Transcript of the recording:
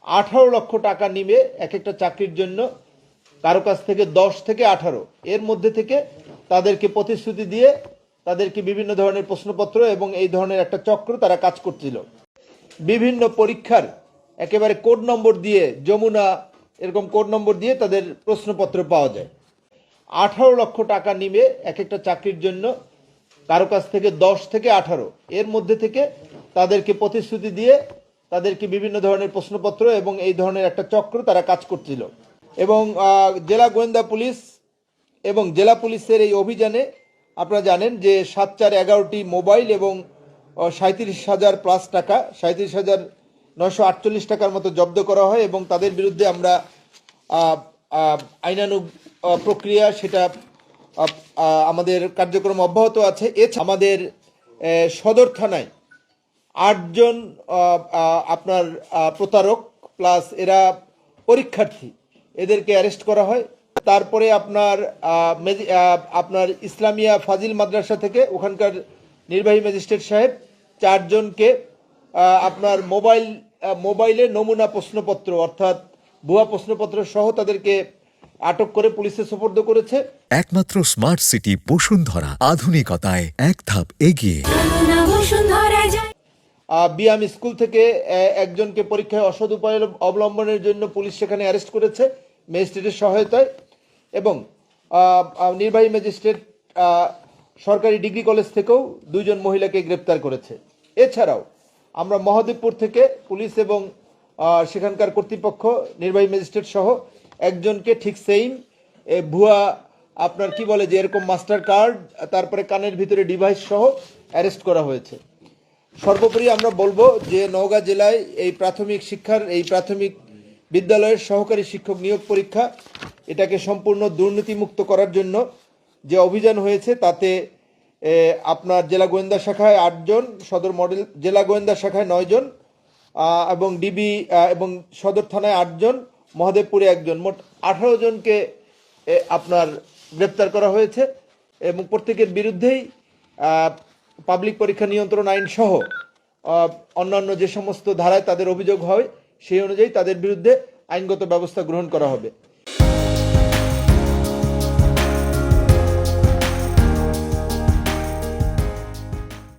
18 লক্ষ টাকা নিবে এক একটা চাকরির জন্য, কারো কাছ থেকে 10 থেকে 18, এর মধ্যে থেকে তাদেরকে প্রতিশ্রুতি দিয়ে তাদেরকে বিভিন্ন ধরনের প্রশ্নপত্র এবং এই ধরনের একটা চক্র তারা কাজ করছিল। বিভিন্ন পরীক্ষার একেবারে কোড নম্বর দিয়ে, যমুনা এরকম কোড নম্বর দিয়ে তাদের প্রশ্নপত্র পাওয়া যায়। 18 লক্ষ টাকা নিবে এক একটা চাকরির জন্য, কারো কাছ থেকে 10 থেকে 18, এর মধ্যে থেকে তাদেরকে প্রতিশ্রুতি দিয়ে তাদেরকে বিভিন্ন ধরনের প্রশ্নপত্র এবং এই ধরনের একটা চক্র তারা কাজ করছিল। এবং জেলা গোয়েন্দা পুলিশ এবং জেলা পুলিশের এই অভিযানে আপনারা জানেন যে 7/4/11টি মোবাইল এবং 37,000 প্লাস টাকা, 37,948 টাকার মতো জব্দ করা হয় এবং তাদের বিরুদ্ধে আমরা আইনানুগ প্রক্রিয়া সেটা আমাদের কার্যক্রম অব্যাহত আছে। এছাড়া আমাদের সদর থানায় 8 জন আপনার প্রতারক প্লাস এরা পরীক্ষার্থী, এদেরকে অ্যারেস্ট করা হয়। তারপরে আপনার ইসলামিয়া ফাজিল মাদ্রাসা থেকে ওখানকার নির্বাহী ম্যাজিস্ট্রেট সাহেব 4 জনকে আপনার মোবাইলে নমুনা প্রশ্নপত্র অর্থাৎ ভুয়া প্রশ্নপত্র সহ তাদেরকে আটক করে পুলিশে সোপর্দ করেছে। একমাত্র স্মার্ট সিটি বসুন্ধরা, আধুনিকতায় এক ধাপ এগিয়ে। বিয়াম স্কুল থেকে একজনকে পরীক্ষায় অসৎ উপায় অবলম্বনের জন্য পুলিশ সেখানে অ্যারেস্ট করেছে ম্যাজিস্ট্রেটের সহায়তায়। এবং নির্বাহী ম্যাজিস্ট্রেট সরকারি ডিগ্রি কলেজ থেকেও 2 জন মহিলাকে গ্রেপ্তার করেছে। এছাড়াও আমরা মহাদেবপুর থেকে পুলিশ এবং সেখানকার কর্তৃপক্ষ নির্বাহী ম্যাজিস্ট্রেট সহ একজনকে ঠিক সেইম ভুয়া আপনার কি বলে যে এরকম মাস্টার কার্ড, তারপরে কানের ভিতরে ডিভাইস সহ অ্যারেস্ট করা হয়েছে। সর্বোপরি আমরা বলবো যে নওগাঁ জেলায় এই প্রাথমিক বিদ্যালয়ের সহকারী শিক্ষক নিয়োগ পরীক্ষা এটাকে সম্পূর্ণ দুর্নীতিমুক্ত করার জন্য যে অভিযান হয়েছে তাতে আপনার জেলা গোয়েন্দা শাখায় 8 জন, সদর মডেল জেলা গোয়েন্দা শাখায় 9 জন এবং ডিবি এবং সদর থানায় 8 জন, মহাদেবপুরে 1 জন, মোট 18 জনকে আপনার গ্রেপ্তার করা হয়েছে এবং প্রত্যেকের বিরুদ্ধেই পাবলিক পরীক্ষা নিয়ন্ত্রণ আইন সহ অন্যান্য যে সমস্ত ধারায় তাদের অভিযোগ হয় সেই অনুযায়ী তাদের বিরুদ্ধে আইনগত ব্যবস্থা গ্রহণ করা হবে।